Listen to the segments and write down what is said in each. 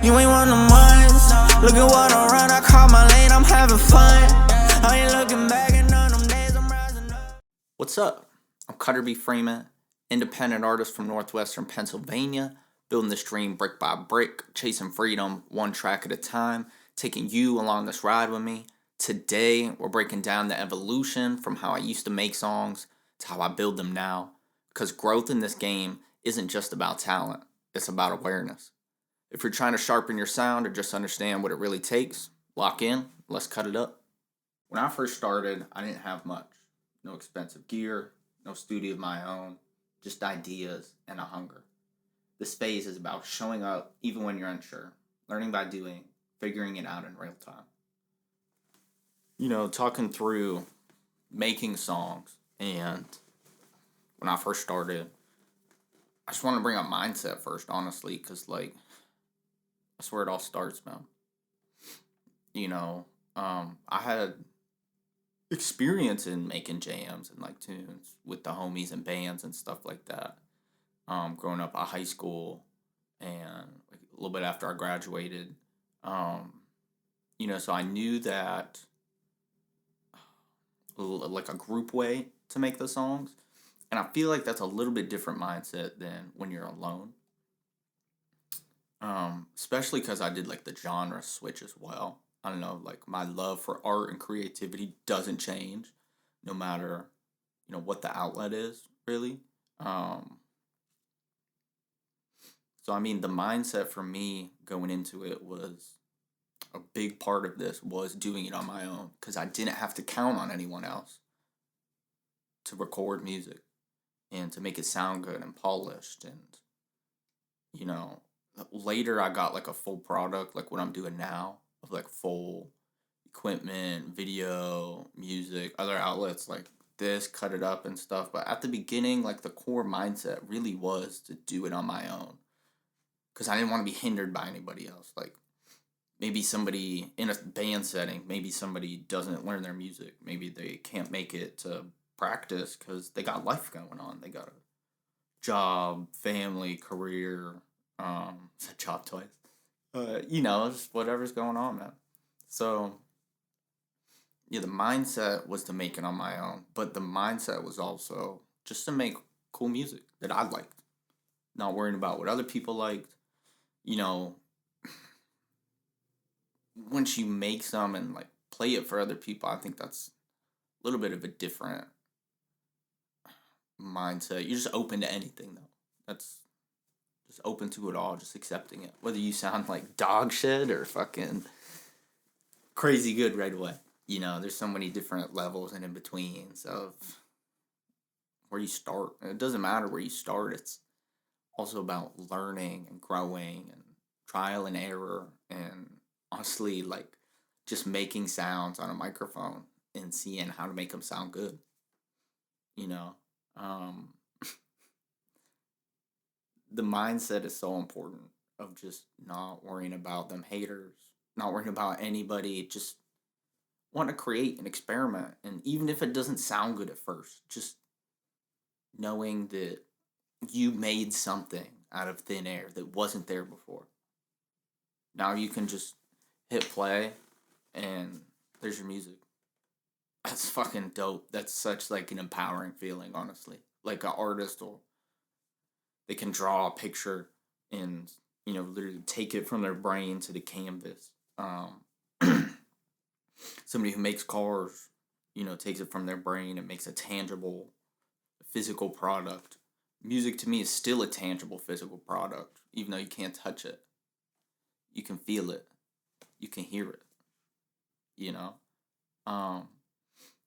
You ain't one of mine. Look at what I'm run, I call my lane, I'm having fun. I ain't looking back and none of them days I'm rising up. What's up? I'm Cutter B. Freeman, independent artist from northwestern Pennsylvania, building this dream brick by brick, chasing freedom one track at a time, taking you along this ride with me. Today, we're breaking down the evolution from how I used to make songs to how I build them now, because growth in this game isn't just about talent, it's about awareness. If you're trying to sharpen your sound or just understand what it really takes, lock in, let's cut it up. When I first started, I didn't have much. No expensive gear, no studio of my own, just ideas and a hunger. This phase is about showing up even when you're unsure, learning by doing, figuring it out in real time. Talking through making songs, and when I first started, I just want to bring up mindset first, honestly, because, that's where it all starts, man. I had experience in making jams and, tunes with the homies and bands and stuff like that. Growing up at high school and a little bit after I graduated. So I knew that, a group way to make the songs. And I feel like that's a little bit different mindset than when you're alone. Especially because I did the genre switch as well. I don't know, my love for art and creativity doesn't change no matter, what the outlet is, really. So I mean, the mindset for me going into it was a big part of this was doing it on my own, because I didn't have to count on anyone else to record music and to make it sound good and polished. And, later I got a full product, like what I'm doing now, of full equipment, video, music, other outlets like this, cut it up and stuff. But at the beginning, the core mindset really was to do it on my own, because I didn't want to be hindered by anybody else. Maybe somebody in a band setting, maybe somebody doesn't learn their music, maybe they can't make it to practice because they got life going on, they got a job, family, career. Said job twice. Just whatever's going on, man. So, yeah, the mindset was to make it on my own, but the mindset was also just to make cool music that I liked. Not worrying about what other people liked. Once you make some and play it for other people, I think that's a little bit of a different mindset. You're just open to anything, though. That's just open to it all, just accepting it. Whether you sound like dog shit or fucking crazy good right away. There's so many different levels and in-betweens of where you start. And it doesn't matter where you start. It's also about learning and growing and trial and error and honestly, just making sounds on a microphone and seeing how to make them sound good. The mindset is so important of just not worrying about them haters, not worrying about anybody, just want to create and experiment. And even if it doesn't sound good at first, just knowing that you made something out of thin air that wasn't there before. Now you can just hit play and there's your music. That's fucking dope. That's such an empowering feeling, honestly. An artist they can draw a picture and, literally take it from their brain to the canvas. Somebody who makes cars, takes it from their brain and makes a tangible, physical product. Music to me is still a tangible, physical product, even though you can't touch it. You can feel it. You can hear it.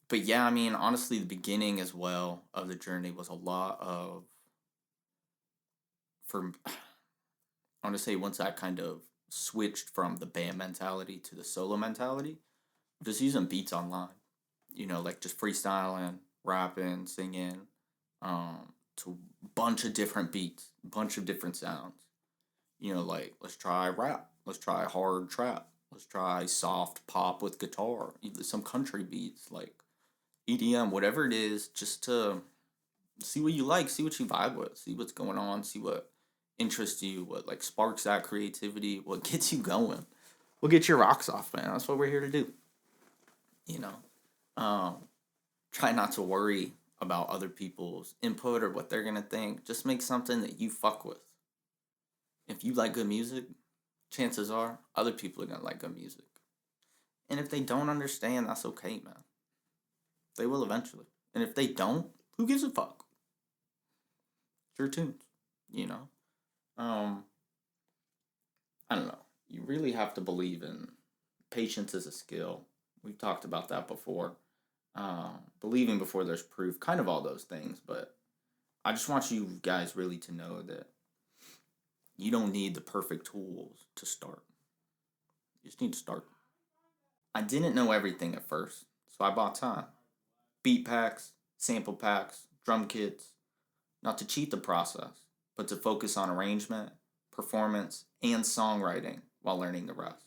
But yeah, I mean, honestly, the beginning as well of the journey was a lot of, I want to say once I kind of switched from the band mentality to the solo mentality, just using beats online, just freestyling, rapping, singing, to a bunch of different beats, bunch of different sounds. Let's try rap, let's try hard trap, let's try soft pop with guitar, even some country beats, EDM, whatever it is, just to see what you like, see what you vibe with, see what's going on, see what interests you, what like sparks that creativity, what gets you going, what gets your rocks off, man. That's what we're here to do. You know, try not to worry about other people's input or what they're gonna think. Just make something that you fuck with. If you like good music, chances are other people are gonna like good music. And if they don't understand, that's okay, man. They will eventually. And if they don't, who gives a fuck? It's your tunes, you know? I don't know. You really have to believe in patience as a skill. We've talked about that before. Believing before there's proof, kind of all those things, but I just want you guys really to know that you don't need the perfect tools to start. You just need to start. I didn't know everything at first, so I bought time. Beat packs, sample packs, drum kits, not to cheat the process, but to focus on arrangement, performance, and songwriting while learning the rest.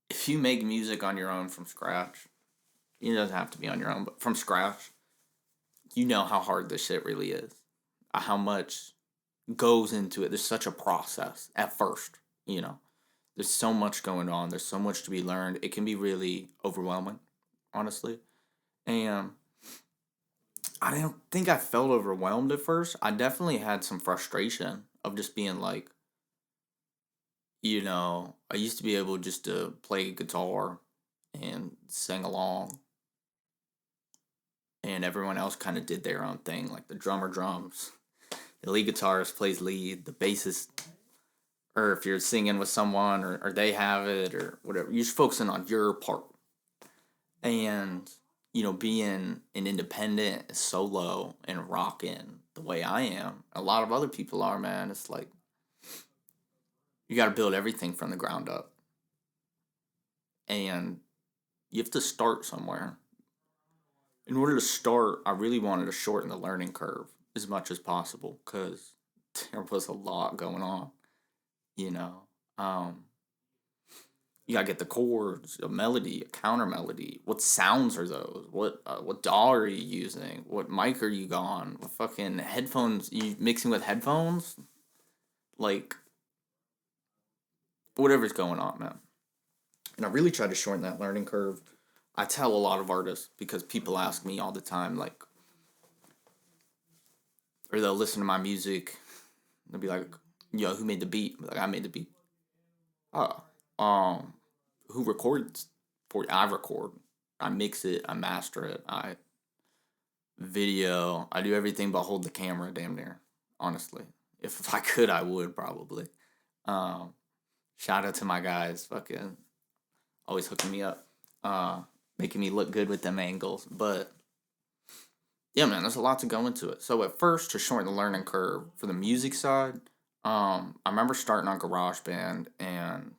If you make music on your own from scratch, it doesn't have to be on your own, but from scratch, you know how hard this shit really is. How much goes into it. There's such a process at first, you know. There's so much going on. There's so much to be learned. It can be really overwhelming, honestly. And I don't think I felt overwhelmed at first. I definitely had some frustration of just being like, I used to be able just to play guitar and sing along, and everyone else kind of did their own thing. Like the drummer drums, the lead guitarist plays lead, the bassist, or if you're singing with someone or they have it or whatever, you're just focusing on your part. And, being an independent solo and rocking the way I am, a lot of other people are, man. It's like, you got to build everything from the ground up. And you have to start somewhere. In order to start, I really wanted to shorten the learning curve as much as possible because there was a lot going on, you know. You gotta get the chords, a melody, a counter melody. What sounds are those? What DAW are you using? What mic are you on? What fucking headphones? You mixing with headphones? Like, whatever's going on, man. And I really try to shorten that learning curve. I tell a lot of artists because people ask me all the time, like, or they'll listen to my music. They'll be like, "Yo, who made the beat?" I'm like, I made the beat. Oh, who records for? I record. I mix it. I master it. I video. I do everything but hold the camera. Damn near. Honestly, if I could, I would probably. Shout out to my guys. Fucking always hooking me up. Making me look good with them angles. But yeah, man, there's a lot to go into it. So at first, to shorten the learning curve for the music side, I remember starting on GarageBand, and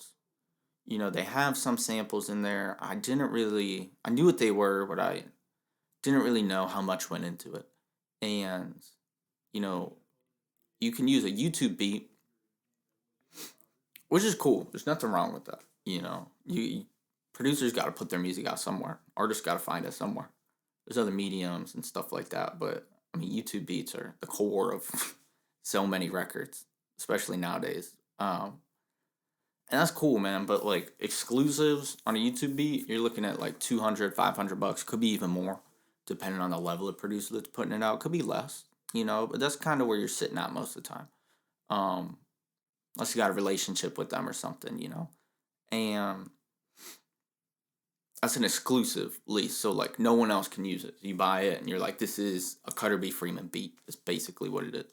they have some samples in there. I knew what they were, but I didn't really know how much went into it. And you can use a YouTube beat, which is cool. There's nothing wrong with that. You producers got to put their music out somewhere. Artists got to find it somewhere. There's other mediums and stuff like that, but I mean, YouTube beats are the core of so many records, especially nowadays. And that's cool, man. But like exclusives on a YouTube beat, you're looking at like $200, $500, could be even more, depending on the level of producer that's putting it out. Could be less, but that's kind of where you're sitting at most of the time. Unless you got a relationship with them or something, and that's an exclusive lease, so like no one else can use it. You buy it and you're like, this is a Cutter B. Freeman beat. It's basically what it is.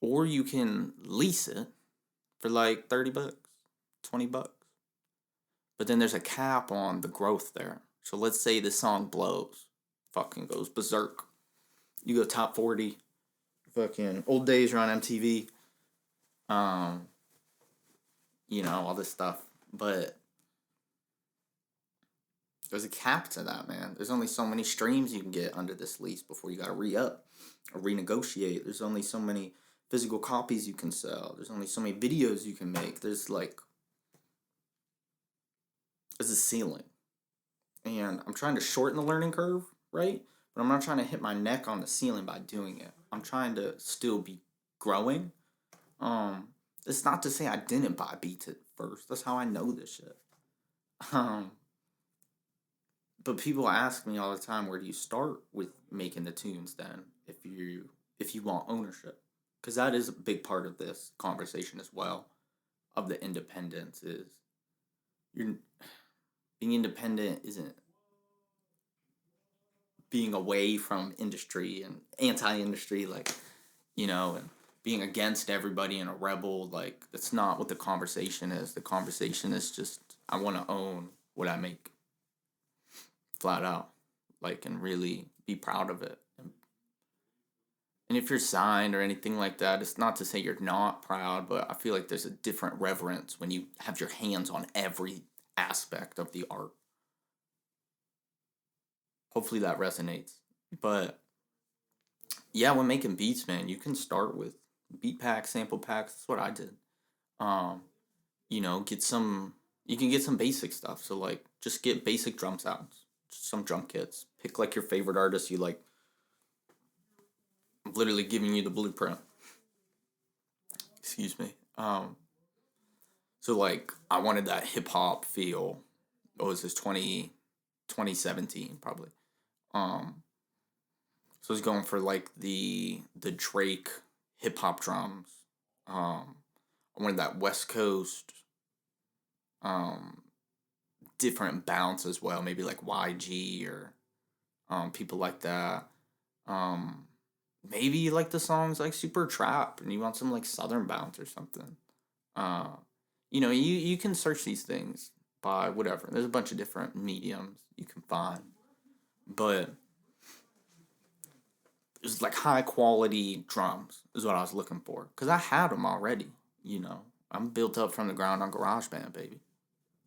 Or you can lease it for like $30, $20. But then there's a cap on the growth there. So let's say the song blows, fucking goes berserk. You go top 40, fucking old days are on MTV. All this stuff. But there's a cap to that, man. There's only so many streams you can get under this lease before you gotta re-up or renegotiate. There's only so many physical copies you can sell. There's only so many videos you can make. There's a ceiling. And I'm trying to shorten the learning curve right? But I'm not trying to hit my neck on the ceiling by doing it. I'm trying to still be growing. Um, it's not to say I didn't buy beats at first. That's how I know this shit. Um, but people ask me all the time, where do you start with making the tunes then if you want ownership? Because that is a big part of this conversation as well, of the independence is you're being independent isn't being away from industry and anti-industry, like, and being against everybody and a rebel. Like, that's not what the conversation is. The conversation is just, I want to own what I make, flat out, like, and really be proud of it. And if you're signed or anything like that, it's not to say you're not proud, but I feel like there's a different reverence when you have your hands on every aspect of the art. Hopefully that resonates. But yeah, when making beats, man, you can start with beat packs, sample packs. That's what I did. Um, you can get some basic stuff. So like, just get basic drum sounds, just some drum kits. Pick like your favorite artist you like. I'm literally giving you the blueprint. Excuse me. So like, I wanted that hip hop feel. What was this, 2017 probably. So I was going for like the Drake hip hop drums. I wanted that West Coast um different bounce as well, maybe like YG or people like that. Um Maybe you like the songs like Super Trap and you want some like Southern bounce or something. Uh you can search these things by whatever. There's a bunch of different mediums you can find. But it was like high quality drums is what I was looking for, cuz I had them already, I'm built up from the ground on GarageBand, baby.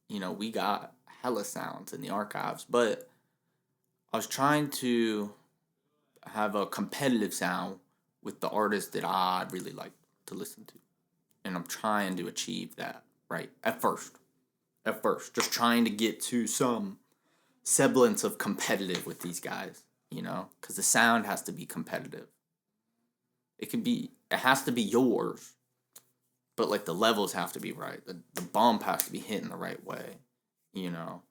We got hella sounds in the archives, but I was trying to have a competitive sound with the artists that I really like to listen to. And I'm trying to achieve that, right? At first. Just trying to get to some semblance of competitive with these guys, Because the sound has to be competitive. It has to be yours, but like the levels have to be right. The bump has to be hitting the right way, you know?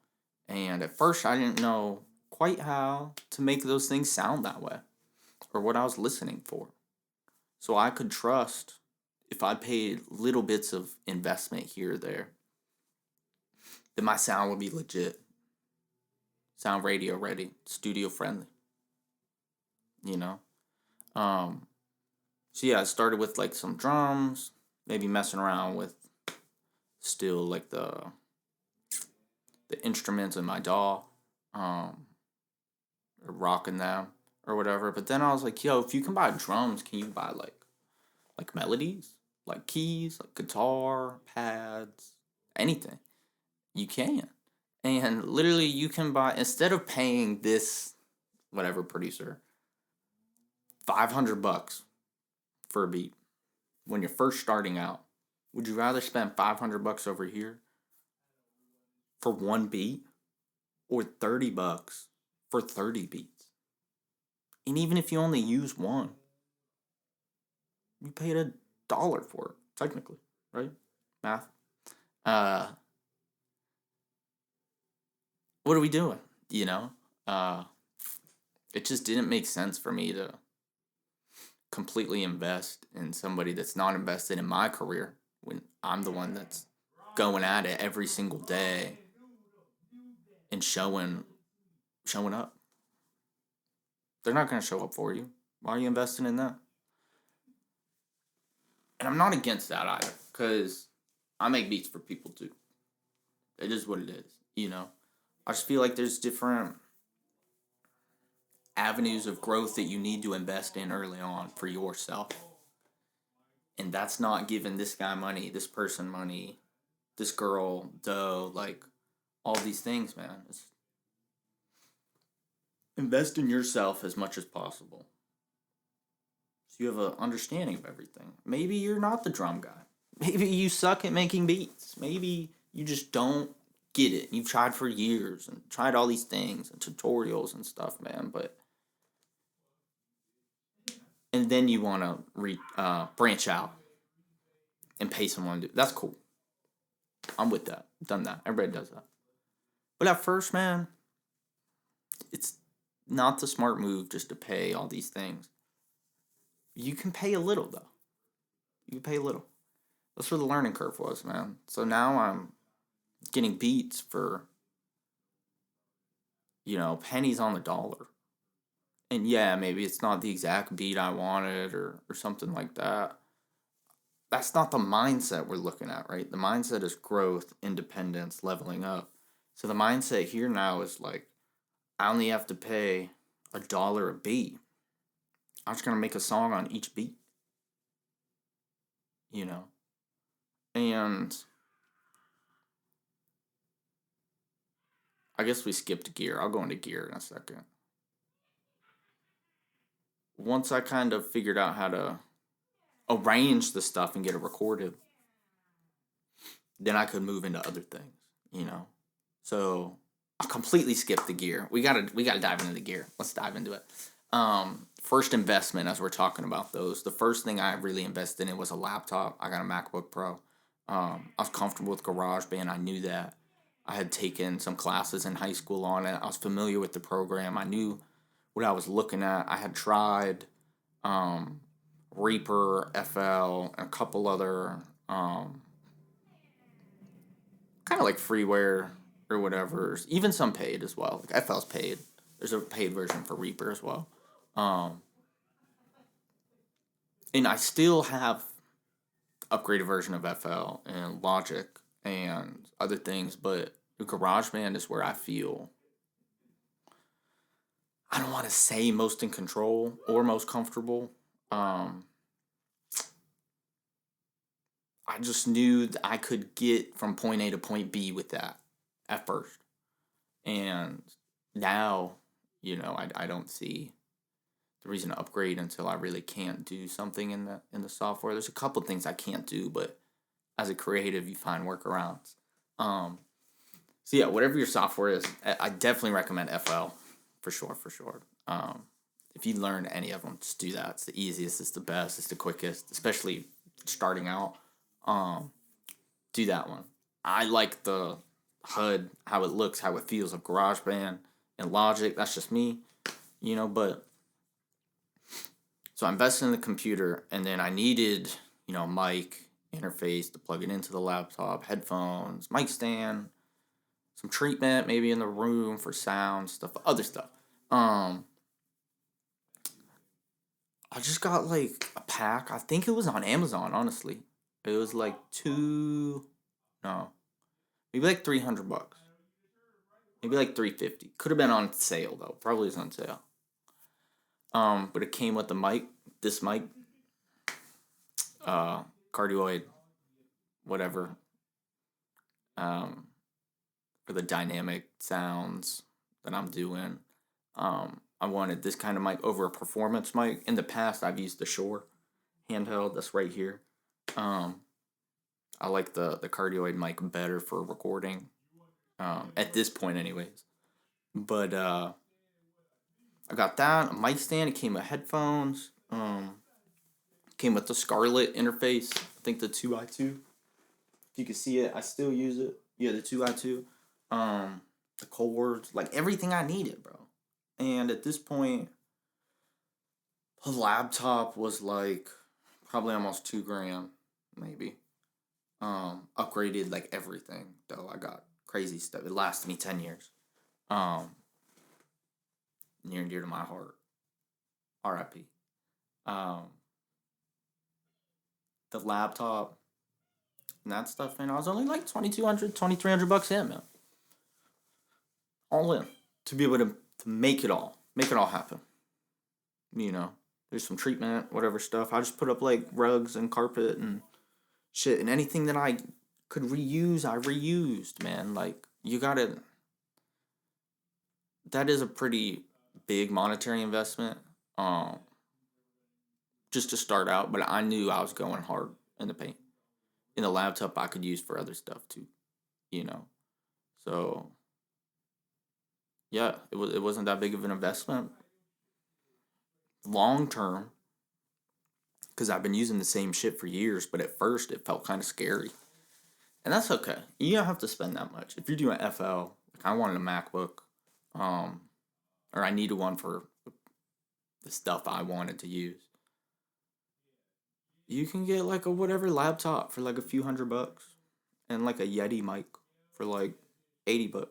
And at first I didn't know quite how to make those things sound that way or what I was listening for. So I could trust if I paid little bits of investment here or there, that my sound would be legit. Sound radio ready, studio friendly, you know? So yeah, I started with like some drums, maybe messing around with still like the instruments in my DAW, or rocking them or whatever. But then I was like, yo, if you can buy drums, can you buy like melodies, like keys, like guitar, pads, anything? You can. And literally you can buy, instead of paying this whatever producer $500 for a beat when you're first starting out, would you rather spend $500 over here for one beat or $30 for 30 beats? And even if you only use one, you paid $1 for it, technically, right? Math. Uh, what are we doing? You know? It just didn't make sense for me to completely invest in somebody that's not invested in my career when I'm the one that's going at it every single day and showing up. They're not going to show up for you. Why are you investing in that? And I'm not against that either, because I make beats for people too. It is what it is, I just feel like there's different avenues of growth that you need to invest in early on for yourself. And that's not giving this guy money, this person money, this girl, dough, like all these things, man. It's invest in yourself as much as possible, so you have an understanding of everything. Maybe you're not the drum guy. Maybe you suck at making beats. Maybe you just don't get it. You've tried for years and tried all these things and tutorials and stuff, man. And then you want to branch out and pay someone to do. That's cool. I'm with that. Done that. Everybody does that. But at first, man, it's not the smart move just to pay all these things. You can pay a little though. You can pay a little. That's where the learning curve was, man. So now I'm getting beats for, pennies on the dollar. And yeah, maybe it's not the exact beat I wanted or something like that. That's not the mindset we're looking at, right? The mindset is growth, independence, leveling up. So the mindset here now is like, I only have to pay $1 a beat. I'm just going to make a song on each beat. And I guess we skipped gear. I'll go into gear in a second. Once I kind of figured out how to arrange the stuff and get it recorded, then I could move into other things, So I completely skipped the gear. We gotta dive into the gear. Let's dive into it. First investment, as we're talking about those, the first thing I really invested in was a laptop. I got a MacBook Pro. I was comfortable with GarageBand. I knew that. I had taken some classes in high school on it. I was familiar with the program. I knew what I was looking at. I had tried Reaper, FL, and a couple other kind of like freeware or whatever. Even some paid as well. Like FL's paid. There's a paid version for Reaper as well. And I still have upgraded version of FL and Logic and other things, but GarageBand is where I feel, I don't want to say most in control or most comfortable. I just knew that I could get from point A to point B with that at first. And now, I don't see the reason to upgrade until I really can't do something in the software. There's a couple things I can't do, but as a creative, you find workarounds. So yeah, whatever your software is, I definitely recommend FL for sure. If you learn any of them, just do that. It's the easiest, it's the best, it's the quickest, especially starting out. Do that one. I like the HUD, how it looks, how it feels of GarageBand and Logic. That's just me, but so I invested in the computer, and then I needed, mic, interface to plug it into the laptop, headphones, mic stand, some treatment maybe in the room for sound stuff, other stuff. I just got like a pack. I think it was on Amazon, honestly. It was like maybe like $300. Maybe like $350. Could have been on sale though. Probably was on sale. But it came with the mic, this mic, cardioid, whatever, for the dynamic sounds that I'm doing. I wanted this kind of mic over a performance mic. In the past, I've used the Shure handheld that's right here. I like the cardioid mic better for recording, at this point anyways. But I got that, a mic stand. It came with headphones. Came with the Scarlett interface. I think the 2i2. If you can see it, I still use it. Yeah, the 2i2. The cords, like everything I needed, bro. And at this point, the laptop was like probably almost $2,000, maybe. Upgraded like everything though. I got crazy stuff. It lasted me 10 years. Near and dear to my heart. R.I.P. The laptop and that stuff, man, I was only like $2,200, $2,300 in, man. All in. To be able to make it all happen. There's some treatment, whatever stuff. I just put up like rugs and carpet and shit, and anything that I could reuse, I reused, man. Like, that is a pretty big monetary investment, just to start out, but I knew I was going hard in the paint. In the laptop, I could use for other stuff too, So yeah, it wasn't that big of an investment long term because I've been using the same shit for years. But at first, it felt kind of scary, and that's okay. You don't have to spend that much if you're doing FL. Like I wanted a MacBook, um, or I needed one for the stuff I wanted to use. You can get like a whatever laptop for like a few $100 and like a Yeti mic for like $80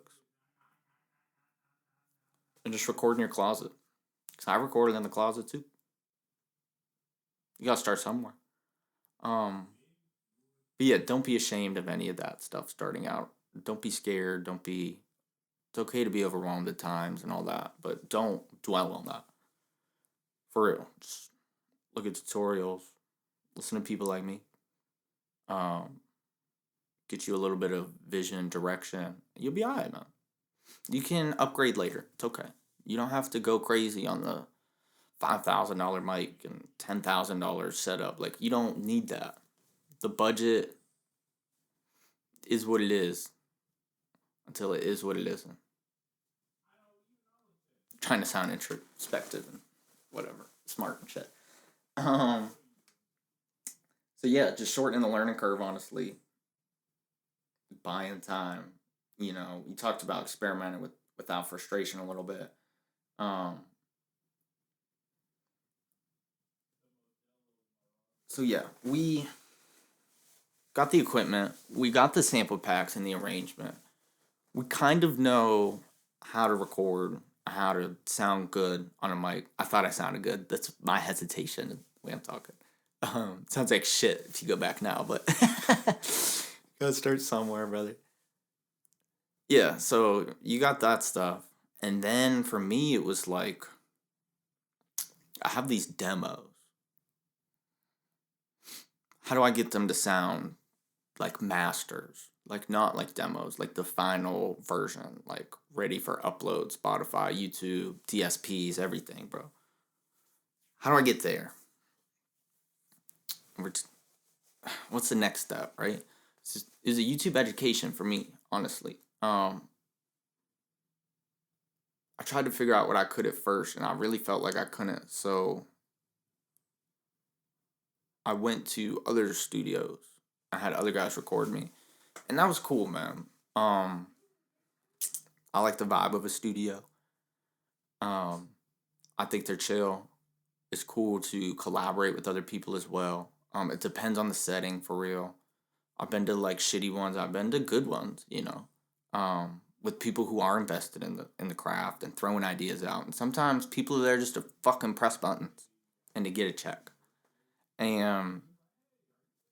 and just record in your closet. Cause I recorded in the closet too. You gotta start somewhere. Um, but yeah, don't be ashamed of any of that stuff starting out. Don't be scared. Don't be. It's okay to be overwhelmed at times and all that, but don't dwell on that. For real, just look at tutorials. Listen to people like me. Um, get you a little bit of vision, direction. You'll be alright, man. You can upgrade later. It's okay. You don't have to go crazy on the $5,000 mic and $10,000 setup. Like you don't need that. The budget is what it is until it is what it isn't. I'm trying to sound introspective and whatever, smart and shit. Um. So yeah, just shortening the learning curve. Honestly, buying time. You talked about experimenting without frustration a little bit. Um. So yeah, we got the equipment. We got the sample packs and the arrangement. We kind of know how to record, how to sound good on a mic. I thought I sounded good. That's my hesitation the way I'm talking. Sounds like shit if you go back now, but gotta start somewhere, brother. Yeah, so you got that stuff. And then for me, it was like, I have these demos. How do I get them to sound like masters? Like, not like demos, like the final version, like ready for upload, Spotify, YouTube, DSPs, everything, bro. How do I get there? What's the next step, right? Is a YouTube education for me, honestly. I tried to figure out what I could at first, and I really felt like I couldn't. So I went to other studios. I had other guys record me, and that was cool, man. Um, I like the vibe of a studio. Um, I think they're chill. It's cool to collaborate with other people as well. It depends on the setting for real. I've been to like shitty ones. I've been to good ones. With people who are invested in the craft and throwing ideas out. And sometimes people are there just to fucking press buttons and to get a check. And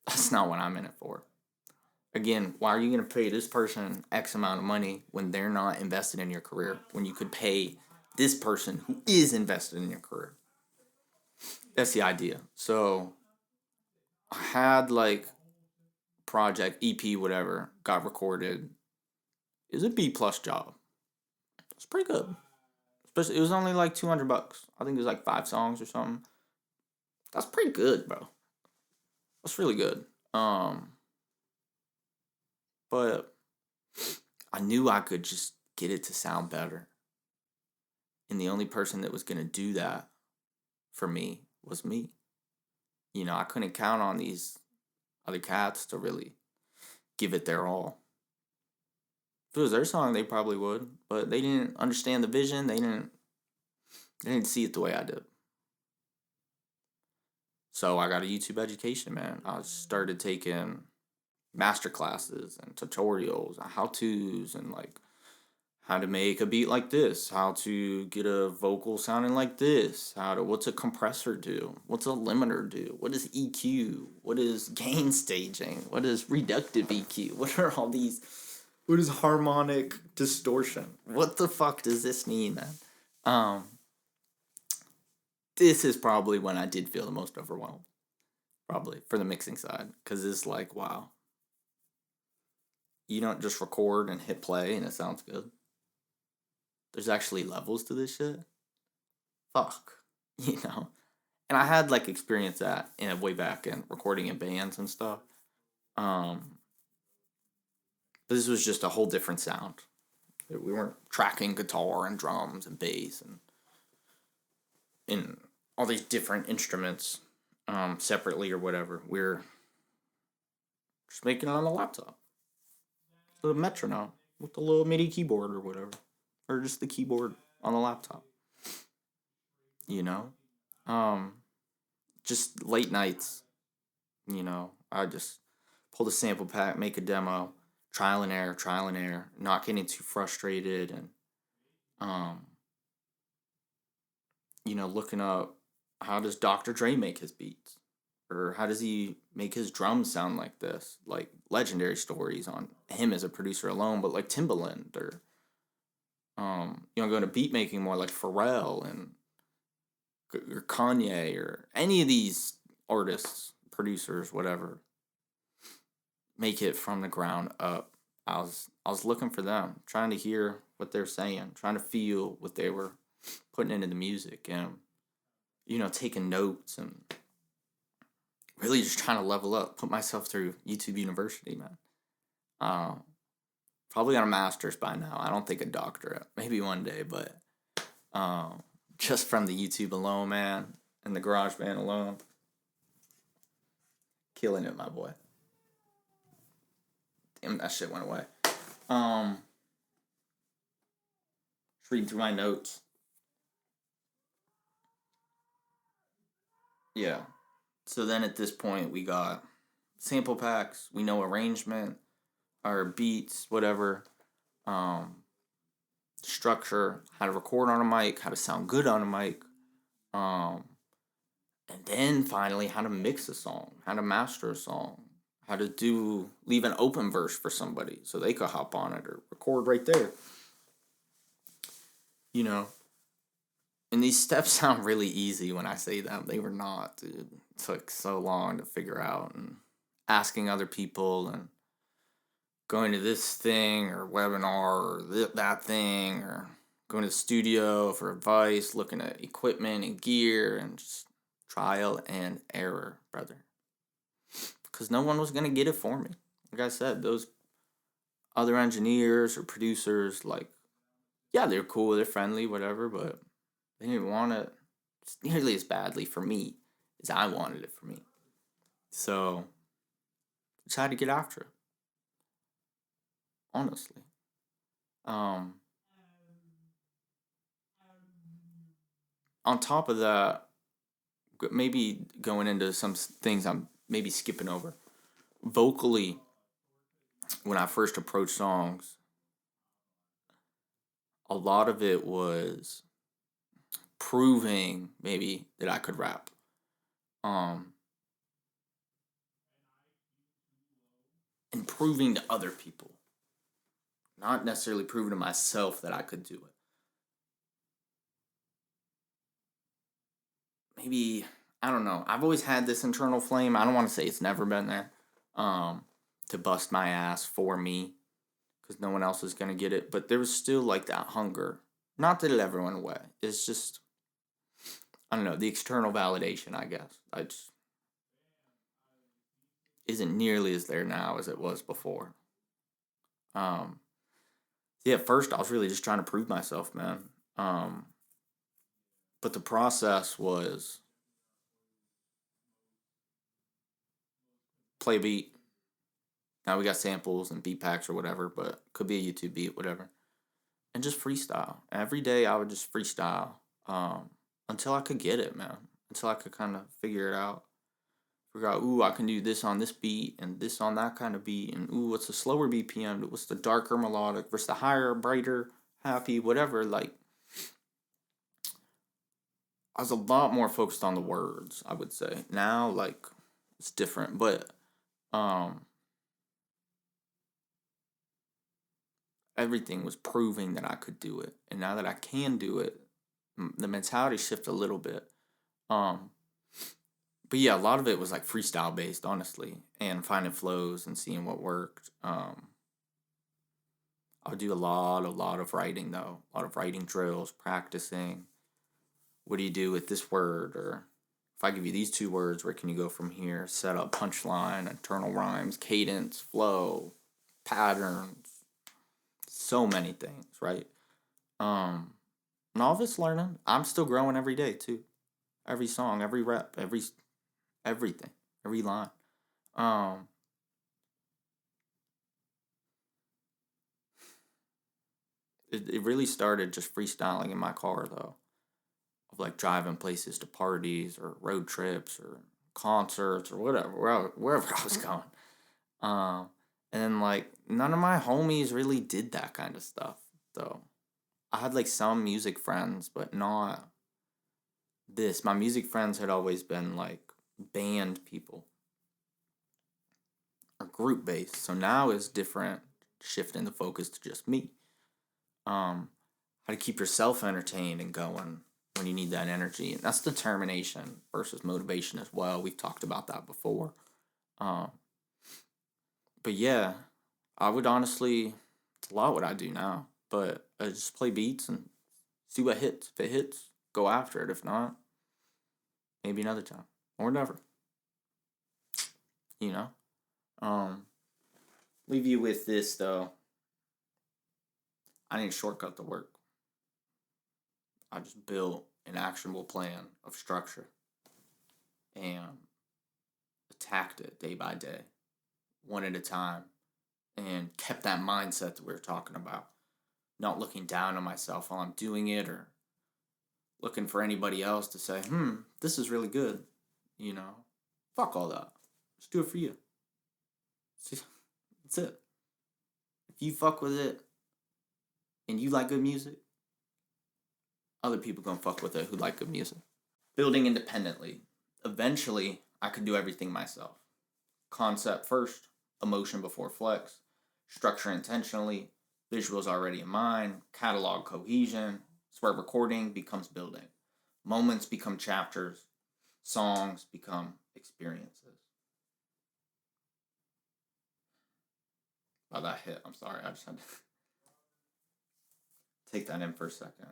that's not what I'm in it for. Again, why are you going to pay this person X amount of money when they're not invested in your career? When you could pay this person who is invested in your career? That's the idea. So I had like project, EP, whatever, got recorded. It was a B plus job. It's pretty good. Especially, it was only like $200. I think it was like 5 songs or something. That's pretty good, bro. That's really good. But I knew I could just get it to sound better. And the only person that was going to do that for me was me. I couldn't count on these other cats to really give it their all. If it was their song, they probably would, but they didn't understand the vision. They didn't see it the way I did. So I got a YouTube education, man. I started taking master classes and tutorials, how to's, and like how to make a beat like this, how to get a vocal sounding like this, what's a compressor do, what's a limiter do, what is EQ, what is gain staging, what is reductive EQ, what are all these, what is harmonic distortion, what the fuck does this mean, man? This is probably when I did feel the most overwhelmed, probably for the mixing side, because it's like, wow, you don't just record and hit play and it sounds good. There's actually levels to this shit. Fuck. And I had like experience that in way back in recording in bands and stuff. But this was just a whole different sound. We weren't tracking guitar and drums and bass and all these different instruments separately or whatever. We're just making it on the laptop. The metronome with the little MIDI keyboard or whatever. Or just the keyboard on the laptop. You know? Just late nights. You know, I just pull the sample pack, make a demo, trial and error, not getting too frustrated and looking up how does Dr. Dre make his beats? Or how does he make his drums sound like this? Like legendary stories on him as a producer alone, but like Timbaland or going to beat making more like Pharrell and or Kanye or any of these artists, producers, whatever, make it from the ground up. I was looking for them, trying to hear what they're saying, trying to feel what they were putting into the music, and taking notes and really just trying to level up, put myself through YouTube University, man. Probably got a master's by now. I don't think a doctorate. Maybe one day, but just from the YouTube alone, man, and the GarageBand alone, killing it, my boy. Damn, that shit went away. Just reading through my notes. Yeah. So then at this point, we got sample packs, we know arrangement, our beats, whatever, structure, how to record on a mic, how to sound good on a mic, and then finally how to mix a song, how to master a song, how to leave an open verse for somebody so they could hop on it or record right there. And these steps sound really easy when I say them. They were not, dude. It took so long to figure out, and asking other people and going to this thing or webinar or that thing, or going to the studio for advice, looking at equipment and gear, and just trial and error, brother. Because no one was going to get it for me. Like I said, those other engineers or producers, they're cool, they're friendly, whatever, but they didn't want it nearly as badly for me as I wanted it for me. So, just had to get after it. Honestly. On top of that, maybe going into some things I'm maybe skipping over. Vocally, when I first approached songs, a lot of it was proving maybe that I could rap. And proving to other people. Not necessarily proving to myself that I could do it. Maybe, I don't know. I've always had this internal flame. I don't want to say it's never been there. To bust my ass for me. Because no one else is going to get it. But there was still that hunger. Not that it ever went away. It's just, I don't know, the external validation, I guess. Isn't nearly as there now as it was before. At first I was really just trying to prove myself, man. But the process was play a beat. Now we got samples and beat packs or whatever, but could be a YouTube beat, whatever. And just freestyle. Every day I would just freestyle until I could get it, man. Until I could kind of figure it out. Figure out, I can do this on this beat and this on that kind of beat. And, what's the slower BPM? What's the darker melodic versus the higher, brighter, happy, whatever. I was a lot more focused on the words, I would say. Now, it's different. But everything was proving that I could do it. And now that I can do it, the mentality shifted a little bit. But yeah, a lot of it was freestyle based, honestly, and finding flows and seeing what worked. I would do a lot of writing though, a lot of writing drills, practicing. What do you do with this word? Or if I give you these two words, where can you go from here? Set up, punchline, internal rhymes, cadence, flow, patterns, so many things, right? And all of it's learning. I'm still growing every day too. Every song, every rep, everything, every line. Um, it really started just freestyling in my car though, of like driving places to parties or road trips or concerts or whatever, wherever I was going. Um, and then like none of my homies really did that kind of stuff though. I had like some music friends, but not this. My music friends had always been like band people or group based. So now it's different, shifting the focus to just me. How to keep yourself entertained and going when you need that energy. And that's determination versus motivation as well. We've talked about that before. Um, but yeah, I would honestly, it's a lot what I do now. But I just play beats and see what hits. If it hits, go after it. If not, maybe another time. Or never. You know? Um, leave you with this though. I didn't shortcut the work. I just built an actionable plan of structure and attacked it day by day, one at a time, and kept that mindset that we were talking about. Not looking down on myself while I'm doing it or looking for anybody else to say, this is really good. You know, fuck all that. Just do it for you. That's it. If you fuck with it and you like good music, other people gonna fuck with it who like good music. Building independently. Eventually, I could do everything myself. Concept first, emotion before flex, structure intentionally, visuals already in mind, catalog cohesion. It's where recording becomes building. Moments become chapters, songs become experiences. Wow, that hit. I'm sorry. I just had to take that in for a second.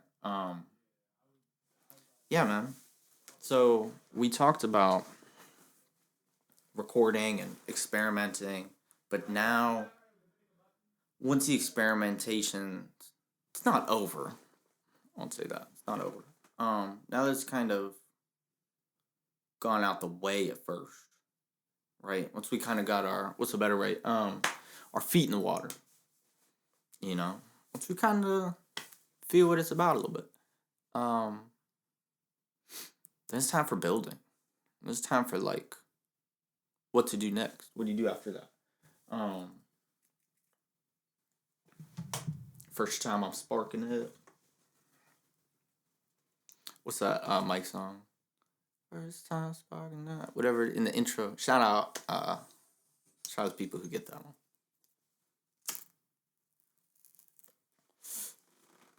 Yeah, man. So we talked about recording and experimenting, but now once the experimentation, it's not over. I won't say that. It's not over. Now that's kind of gone out the way at first, right? Once we kind of got what's a better way? Our feet in the water, you know? Once we kind of feel what it's about a little bit. Then it's time for building. It's time for like, what to do next. What do you do after that? First time I'm sparking it. What's that Mike song? First time sparking that. Whatever in the intro. Shout out to people who get that one.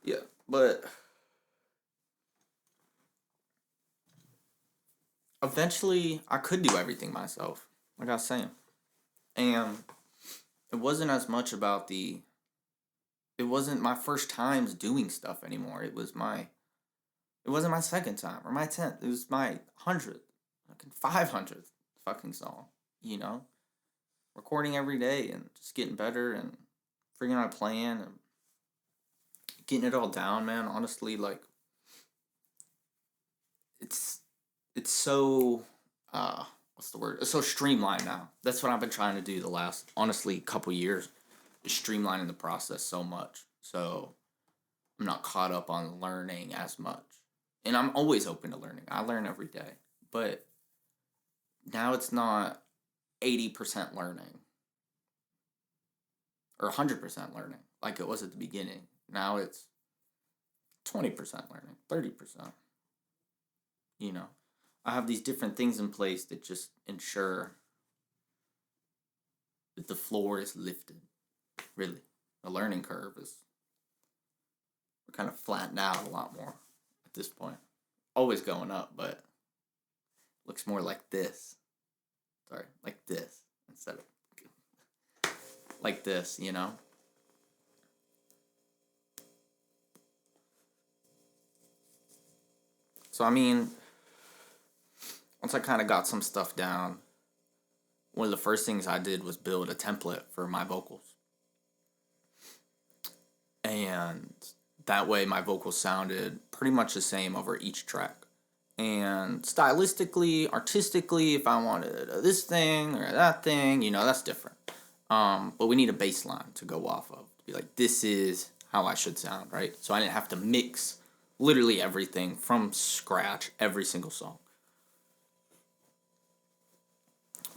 Yeah, but eventually I could do everything myself. Like I was saying. And it wasn't as much about it wasn't my first times doing stuff anymore. It wasn't my second time or my 10th. It was my 100th, fucking 500th fucking song, you know? Recording every day and just getting better and figuring out a plan and getting it all down, man. Honestly, like, it's so, what's the word? It's so streamlined now. That's what I've been trying to do the last, honestly, couple years, is streamlining the process so much. So I'm not caught up on learning as much. And I'm always open to learning. I learn every day. But now it's not 80% learning or 100% learning like it was at the beginning. Now it's 20% learning, 30%. You know, I have these different things in place that just ensure that the floor is lifted. Really. The learning curve is kind of flattened out a lot more at this point. Always going up, but looks more like this. Sorry, like this instead of like this, you know? So, I mean, once I kind of got some stuff down, one of the first things I did was build a template for my vocals. And that way my vocals sounded pretty much the same over each track. And stylistically, artistically, if I wanted this thing or that thing, that's different. But we need a bass line to go off of. To be like, this is how I should sound, right? So I didn't have to mix literally everything from scratch, every single song.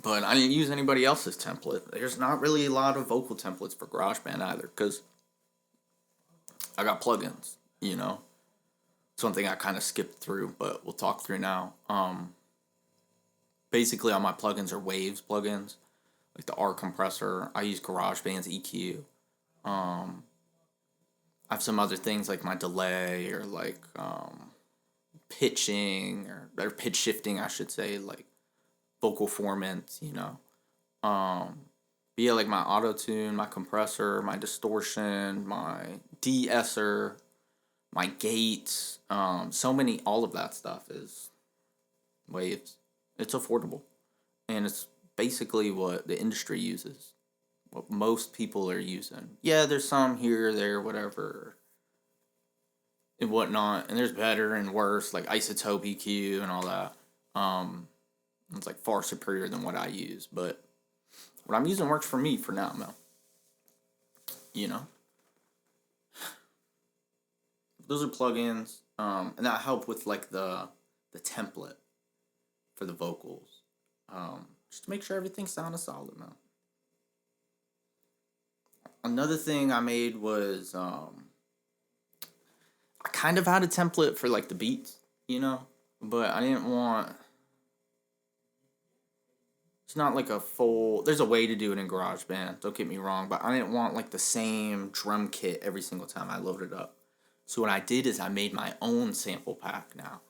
But I didn't use anybody else's template. There's not really a lot of vocal templates for GarageBand either, because I got plugins, Something I kind of skipped through, but we'll talk through now. Basically, all my plugins are Waves plugins, like the R compressor. I use GarageBand's EQ. I have some other things like my delay or like pitching or pitch shifting, I should say, like vocal formants, But yeah, like my auto tune, my compressor, my distortion, my de-esser, my gates, all of that stuff is Waves. It's affordable. And it's basically what the industry uses. What most people are using. Yeah, there's some here, there, whatever, and whatnot. And there's better and worse, like Isotope EQ and all that. It's like far superior than what I use. But what I'm using works for me for now, man. Those are plugins, and that help with like the template for the vocals, just to make sure everything sounded solid, man. Another thing I made was I kind of had a template for like the beats, but I didn't want. It's not like a full. There's a way to do it in GarageBand. Don't get me wrong, but I didn't want like the same drum kit every single time I loaded up. So what I did is I made my own sample pack now.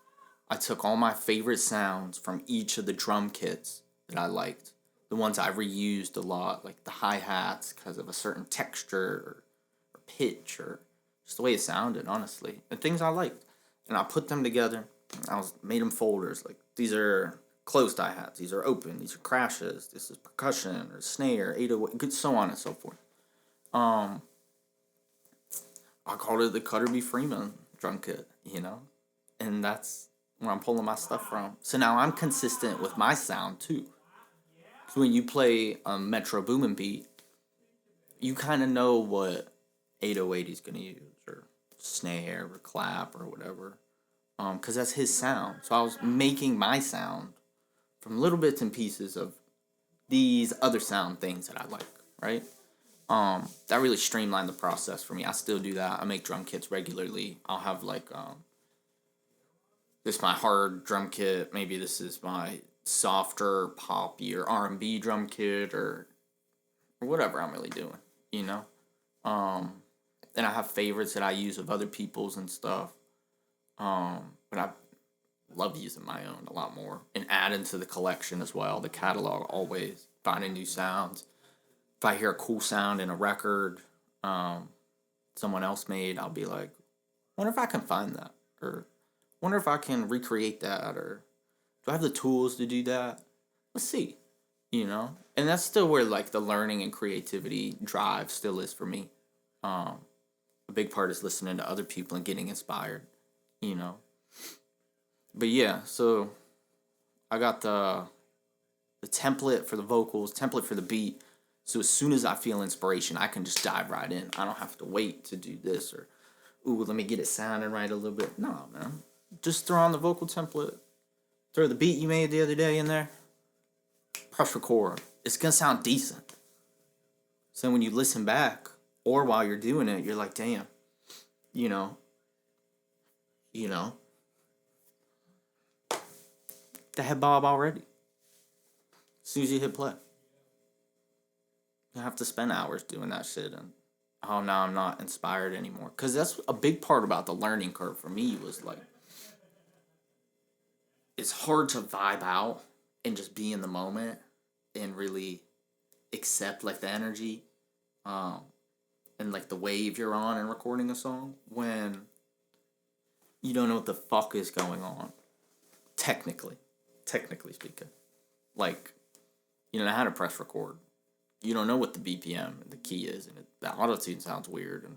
I took all my favorite sounds from each of the drum kits that I liked. The ones I reused a lot, like the hi-hats because of a certain texture or pitch or just the way it sounded, honestly. And things I liked. And I put them together. Made them folders. Like, these are closed hi-hats. These are open. These are crashes. This is percussion or snare, 808, so on and so forth. I called it the Cutter B. Freeman drum kit, And that's where I'm pulling my stuff from. So now I'm consistent with my sound, too. So when you play a Metro Boomin beat, you kind of know what 808 he's going to use, or snare, or clap, or whatever. Because that's his sound. So I was making my sound from little bits and pieces of these other sound things that I like, right? That really streamlined the process for me. I still do that. I make drum kits regularly. I'll have like, this is my hard drum kit. Maybe this is my softer, poppy, or R&B drum kit, or whatever I'm really doing, And I have favorites that I use of other people's and stuff. But I love using my own a lot more and adding to the collection as well. The catalog, always finding new sounds. If I hear a cool sound in a record someone else made, I'll be like, wonder if I can find that, or wonder if I can recreate that, or do I have the tools to do that? Let's see, And that's still where like the learning and creativity drive still is for me. A big part is listening to other people and getting inspired, But yeah, so I got the template for the vocals, template for the beat. So as soon as I feel inspiration, I can just dive right in. I don't have to wait to do this or, ooh, let me get it sounding right a little bit. No, man. Just throw on the vocal template. Throw the beat you made the other day in there. Press record. It's going to sound decent. So when you listen back or while you're doing it, you're like, damn, the head bob already. As soon as you hit play. You have to spend hours doing that shit, and now I'm not inspired anymore. Because that's a big part about the learning curve for me was like, it's hard to vibe out and just be in the moment and really accept like the energy and like the wave you're on in recording a song when you don't know what the fuck is going on. Technically speaking. Like, you don't know how to press record. You don't know what the BPM and the key is, and the auto-tune sounds weird. And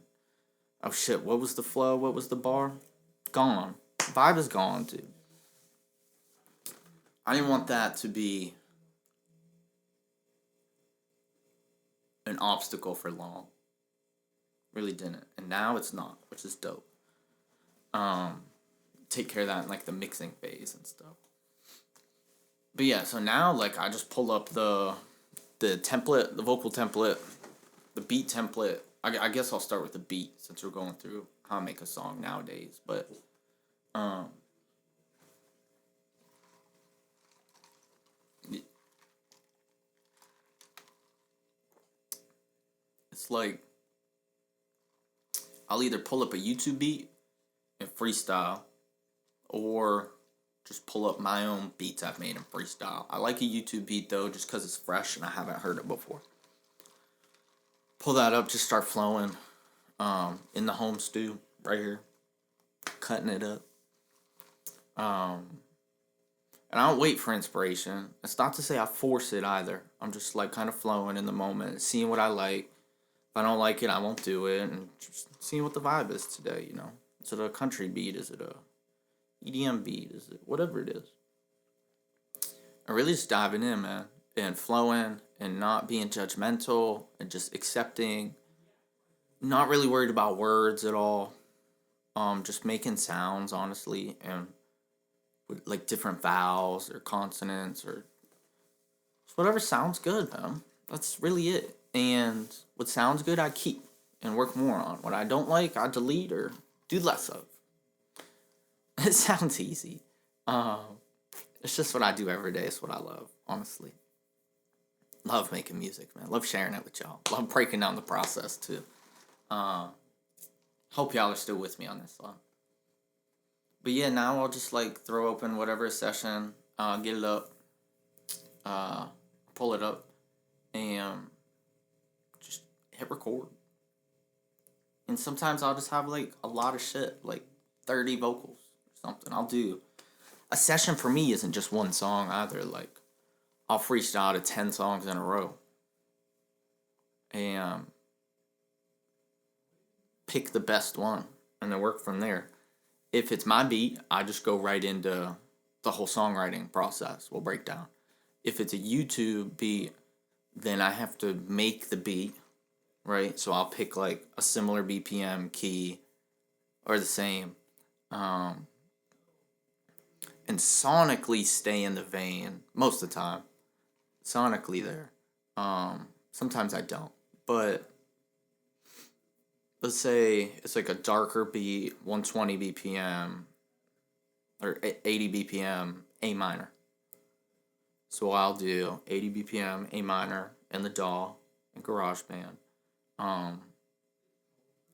Oh shit, what was the flow? What was the bar? Gone. Vibe is gone, dude. I didn't want that to be an obstacle for long. Really didn't. And now it's not, which is dope. Take care of that in like the mixing phase and stuff. But yeah, so now like I just pull up the template, the vocal template, the beat template. I guess I'll start with the beat since we're going through how I make a song nowadays. But it's like I'll either pull up a YouTube beat and freestyle, or just pull up my own beats I've made in freestyle. I like a YouTube beat though, just because it's fresh and I haven't heard it before. Pull that up, just start flowing. In the home stew right here, cutting it up. And I don't wait for inspiration. It's not to say I force it either. I'm just like kind of flowing in the moment, seeing what I like. If I don't like it, I won't do it, and just seeing what the vibe is today. You know, is it a country beat? Is it a EDM beat? Is it whatever it is? And really just diving in, man, and flowing, and not being judgmental, and just accepting. Not really worried about words at all. Just making sounds, honestly, and with like different vowels or consonants or whatever sounds good, man. That's really it. And what sounds good, I keep and work more on. What I don't like, I delete or do less of. It sounds easy. It's just what I do every day. It's what I love, honestly. Love making music, man. Love sharing it with y'all. Love breaking down the process, too. Hope y'all are still with me on this one. But yeah, now I'll just like throw open whatever session, get it up, pull it up, and just hit record. And sometimes I'll just have like a lot of shit, like 30 vocals or something. I'll do a session for me isn't just one song either. Like I'll freestyle to 10 songs in a row. And pick the best one and then work from there. If it's my beat, I just go right into the whole songwriting process. We'll break down. If it's a YouTube beat, then I have to make the beat, right? So I'll pick like a similar BPM key or the same. And sonically stay in the vein most of the time. Sonically there. Sometimes I don't. But let's say it's like a darker beat, 120 BPM, or 80 BPM, A minor. So I'll do 80 BPM, A minor, in the DAW, and GarageBand.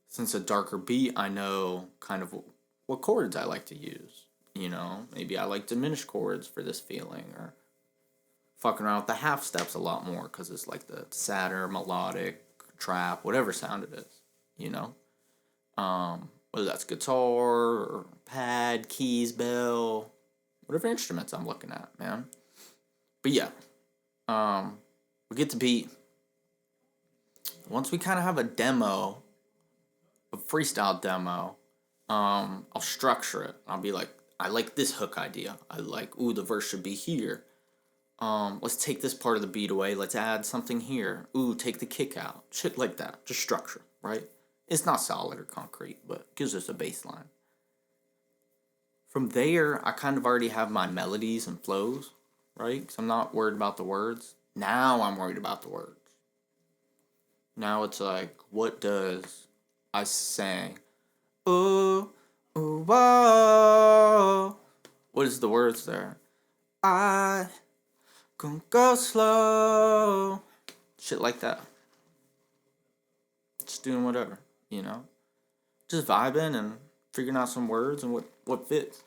Since a darker beat, I know kind of what chords I like to use. You know, maybe I like diminished chords for this feeling, or fucking around with the half steps a lot more, because it's like the sadder, melodic, trap, whatever sound it is. You know, whether that's guitar or pad, keys, bell, whatever instruments I'm looking at, man. But yeah, we get to beat. Once we kind of have a demo, a freestyle demo, I'll structure it. I'll be like, I like this hook idea. I like, ooh, the verse should be here. Let's take this part of the beat away. Let's add something here. Ooh, take the kick out. Shit like that. Just structure, right? It's not solid or concrete, but gives us a baseline. From there, I kind of already have my melodies and flows, right? Because I'm not worried about the words. Now I'm worried about the words. Now it's like, what does I sang? Ooh, ooh, whoa. What is the words there? I gonna go slow. Shit like that. Just doing whatever, you know? Just vibing and figuring out some words and what fits.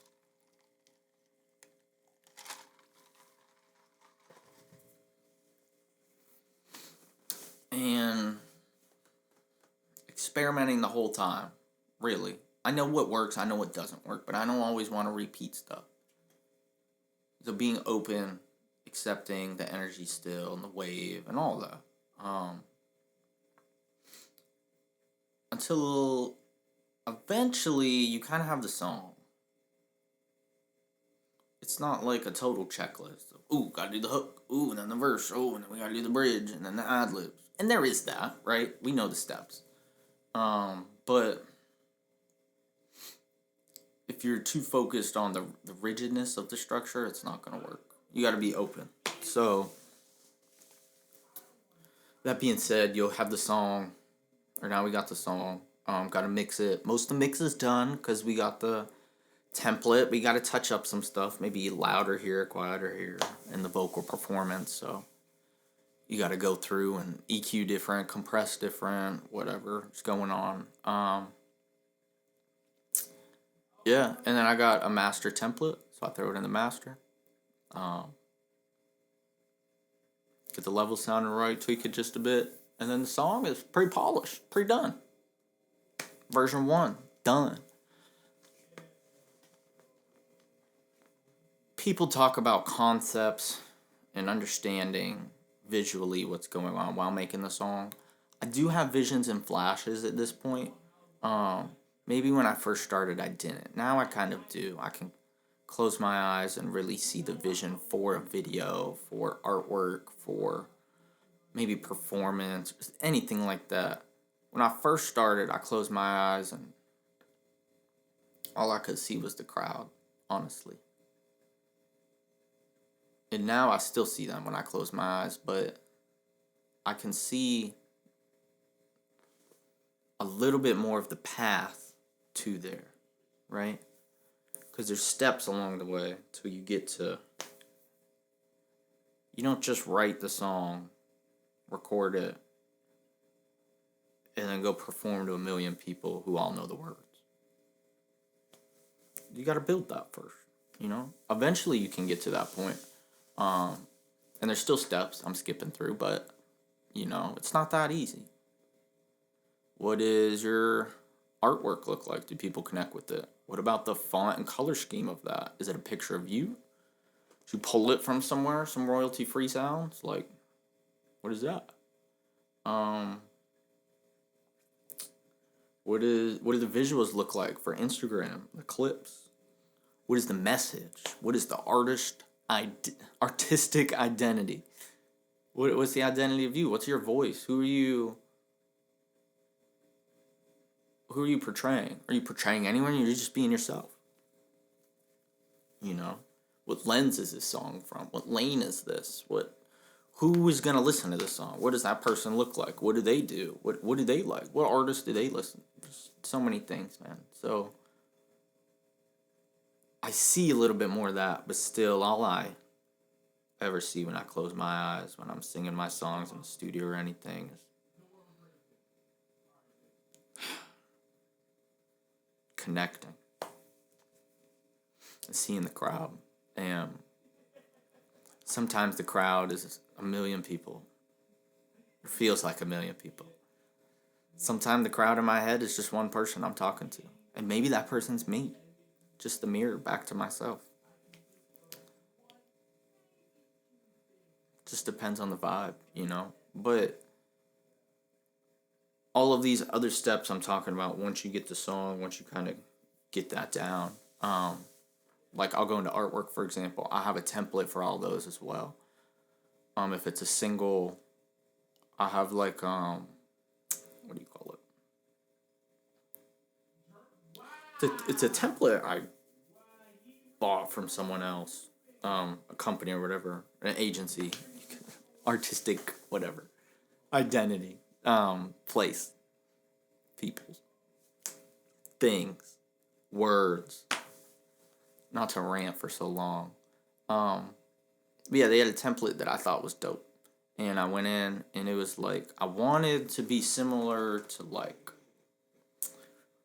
And experimenting the whole time, really. I know what works, I know what doesn't work, but I don't always want to repeat stuff. So being open, accepting the energy still and the wave and all that. Until eventually you kind of have the song. It's not like a total checklist. Ooh, gotta do the hook. Ooh, and then the verse. Oh, and then we gotta do the bridge, and then the ad libs. And there is that, right? We know the steps. But if you're too focused on the rigidness of the structure, it's not gonna work. You gotta be open. So that being said, you'll have the song, or now we got the song. Gotta mix it. Most of the mix is done because we got the template. We gotta touch up some stuff, maybe louder here, quieter here, in the vocal performance. So you gotta go through and EQ different, compress different, whatever's going on. Yeah, and then I got a master template, so I throw it in the master. Get the level sounding right, tweak it just a bit, and then the song is pretty polished, pretty done. Version 1, done. People talk about concepts and understanding visually what's going on while making the song. I do have visions and flashes at this point. Maybe when I first started I didn't. Now I kind of do. I can close my eyes and really see the vision for a video, for artwork, for maybe performance, anything like that. When I first started, I closed my eyes and all I could see was the crowd, honestly. And now I still see them when I close my eyes, but I can see a little bit more of the path to there, right? Because there's steps along the way till you get to... You don't just write the song, record it, and then go perform to 1 million people who all know the words. You got to build that first, you know? Eventually you can get to that point. And there's still steps I'm skipping through, but, you know, it's not that easy. What does your artwork look like? Do people connect with it? What about the font and color scheme of that? Is it a picture of you? Did you pull it from somewhere? Some royalty-free sounds? Like, what is that? What do the visuals look like for Instagram? The clips? What is the message? What is the artistic identity? What's the identity of you? What's your voice? Who are you portraying? Are you portraying anyone? Or are you just being yourself? You know? What lens is this song from? What lane is this? Who is going to listen to this song? What does that person look like? What do they do? What do they like? What artists do they listen? There's so many things, man. So I see a little bit more of that, but still all I ever see when I close my eyes, when I'm singing my songs in the studio or anything, is connecting and seeing the crowd. And sometimes the crowd is 1 million people. It feels like 1 million people. Sometimes the crowd in my head is just one person I'm talking to. And maybe that person's me. Just the mirror back to myself. Just depends on the vibe, you know? But all of these other steps I'm talking about, once you get the song, once you kind of get that down, like I'll go into artwork, for example. I have a template for all those as well. If it's a single, I have like, what do you call it? It's a template I bought from someone else, a company or whatever, an agency, artistic, whatever, identity, place, people, things, words. Not to rant for so long. But yeah, they had a template that I thought was dope. And I went in and it was like, I wanted to be similar to like,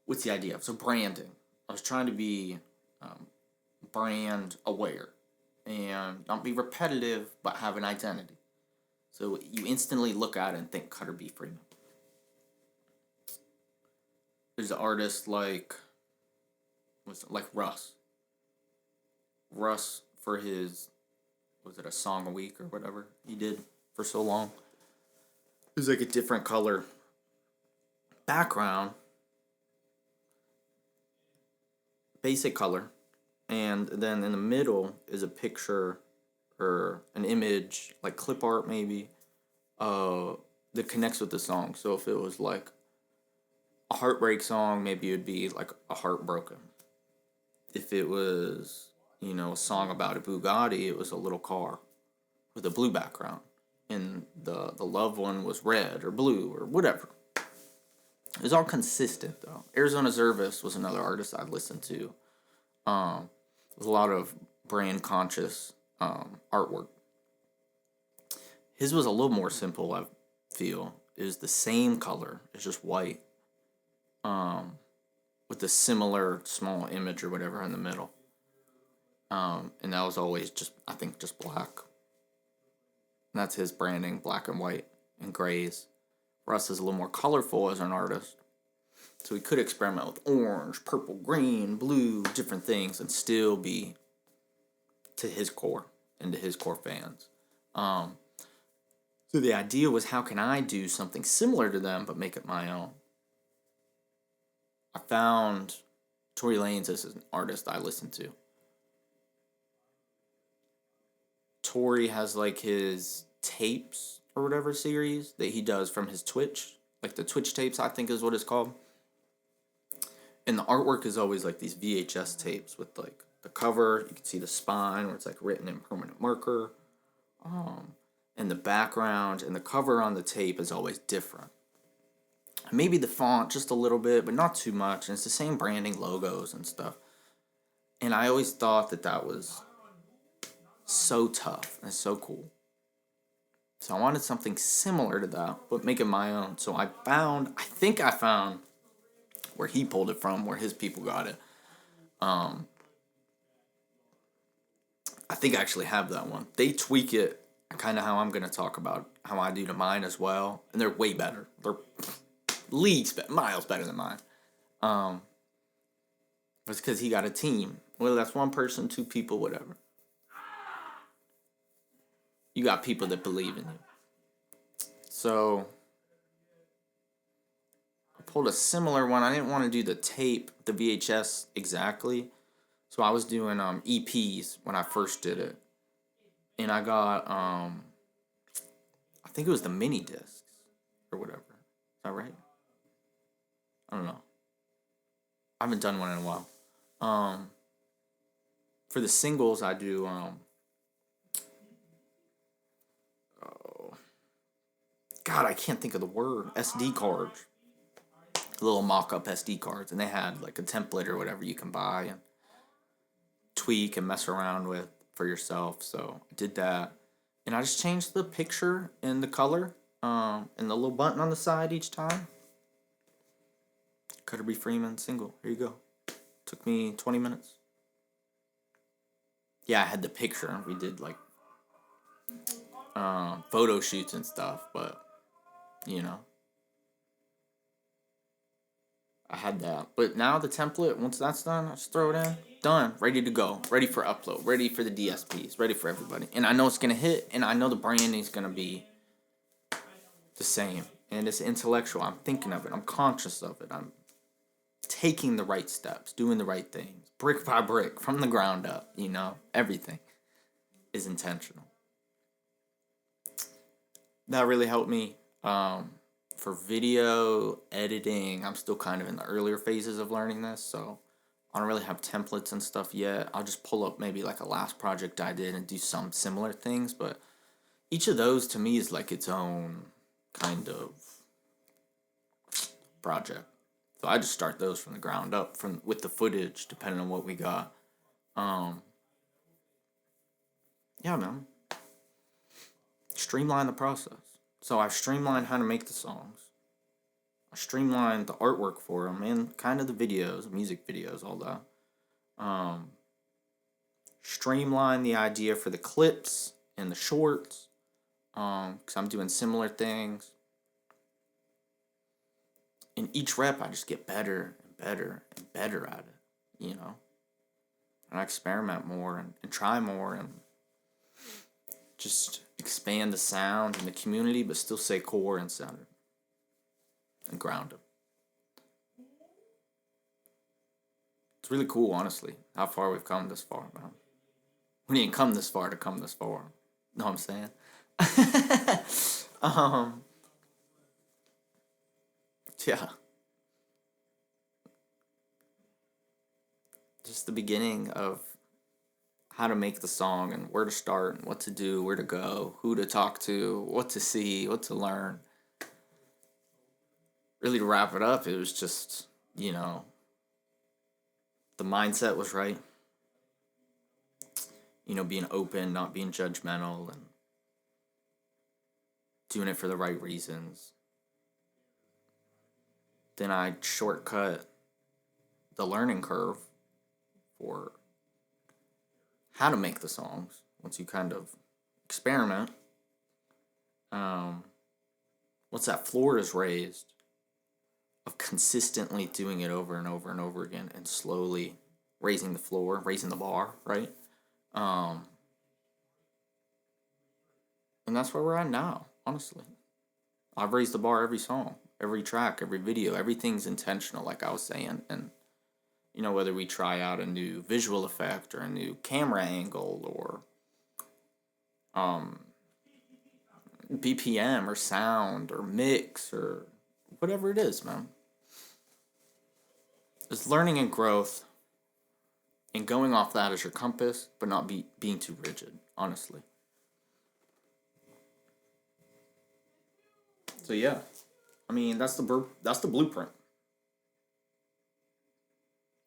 what's the idea? So branding. I was trying to be brand aware and not be repetitive, but have an identity. So you instantly look at it and think Cutter B. Freeman. There's an artist like Russ. Russ for his, was it a song a week or whatever he did for so long. It was like a different color background, basic color, and then in the middle is a picture or an image, like clip art maybe, that connects with the song. So if it was like a heartbreak song, maybe it would be like a heartbroken. If it was, a song about a Bugatti, it was a little car with a blue background. And the loved one was red or blue or whatever. It was all consistent though. Arizona Zervis was another artist I listened to. With a lot of brand conscious artwork. His was a little more simple, I feel. It was the same color. It's just white. With a similar small image or whatever in the middle. And that was always just black. And that's his branding, black and white and grays. Russ is a little more colorful as an artist. So he could experiment with orange, purple, green, blue, different things and still be to his core and to his core fans. So the idea was, how can I do something similar to them but make it my own? I found Tory Lanez as an artist I listen to. Tory has like his tapes or whatever series that he does from his Twitch. Like the Twitch tapes, I think is what it's called. And the artwork is always like these VHS tapes with like the cover. You can see the spine where it's like written in permanent marker. And the background and the cover on the tape is always different. Maybe the font just a little bit, but not too much. And it's the same branding logos and stuff. And I always thought that was so tough and so cool. So I wanted something similar to that, but make it my own. So I think I found where he pulled it from, where his people got it. I think I actually have that one. They tweak it kind of how I'm going to talk about how I do to mine as well. And they're way better. They're miles better than mine. It's because he got a team. Whether that's one person, two people, whatever. You got people that believe in you. So I pulled a similar one. I didn't want to do the tape, the VHS exactly. So I was doing EPs when I first did it. And I got, I think it was the mini discs or whatever. Is that right? I don't know. I haven't done one in a while. For the singles, I do, God, I can't think of the word. SD cards. Little mock-up SD cards. And they had like a template or whatever you can buy and tweak and mess around with for yourself. So I did that. And I just changed the picture and the color and the little button on the side each time. Cutter B. Freeman single. Here you go. Took me 20 minutes. Yeah, I had the picture. We did like photo shoots and stuff, but I had that. But now the template, once that's done, I just throw it in. Done. Ready to go. Ready for upload. Ready for the DSPs. Ready for everybody. And I know it's going to hit, and I know the branding is going to be the same. And it's intellectual. I'm thinking of it. I'm conscious of it. I'm taking the right steps. Doing the right things. Brick by brick. From the ground up. Everything is intentional. That really helped me. For video editing, I'm still kind of in the earlier phases of learning this, so I don't really have templates and stuff yet. I'll just pull up maybe like a last project I did and do some similar things, but each of those to me is like its own kind of project. So I just start those from the ground up with the footage, depending on what we got. Yeah, man. Streamline the process. So I've streamlined how to make the songs. I streamlined the artwork for them and kind of the videos, music videos, all that. Streamline the idea for the clips and the shorts. Because I'm doing similar things. In each rep, I just get better and better and better at it, And I experiment more and try more and just expand the sound and the community, but still stay core and centered and grounded. It's really cool, honestly, how far we've come this far, man. We didn't come this far to come this far. Know what I'm saying? um, yeah. Just the beginning of how to make the song and where to start and what to do, where to go, who to talk to, what to see, what to learn. Really, to wrap it up, it was just, the mindset was right. Being open, not being judgmental, and doing it for the right reasons. Then I shortcut the learning curve for how to make the songs once you kind of experiment. Once that floor is raised, of consistently doing it over and over and over again and slowly raising the floor, raising the bar, right? And that's where we're at now, honestly. I've raised the bar every song, every track, every video. Everything's intentional, like I was saying. And, whether we try out a new visual effect or a new camera angle or BPM or sound or mix or whatever it is, man. It's learning and growth and going off that as your compass, but not being too rigid, honestly. So yeah, that's the blueprint.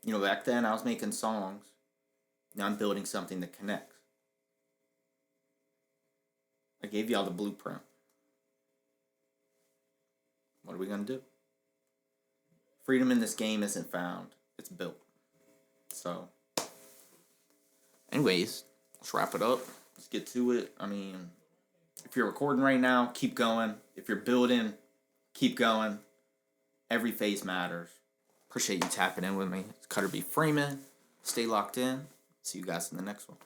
Back then I was making songs. Now I'm building something that connects. I gave y'all the blueprint. What are we gonna do? Freedom in this game isn't found. It's built. So, anyways, let's wrap it up. Let's get to it. If you're recording right now, keep going. If you're building, keep going. Every phase matters. Appreciate you tapping in with me. It's Cutter B. Freeman. Stay locked in. See you guys in the next one.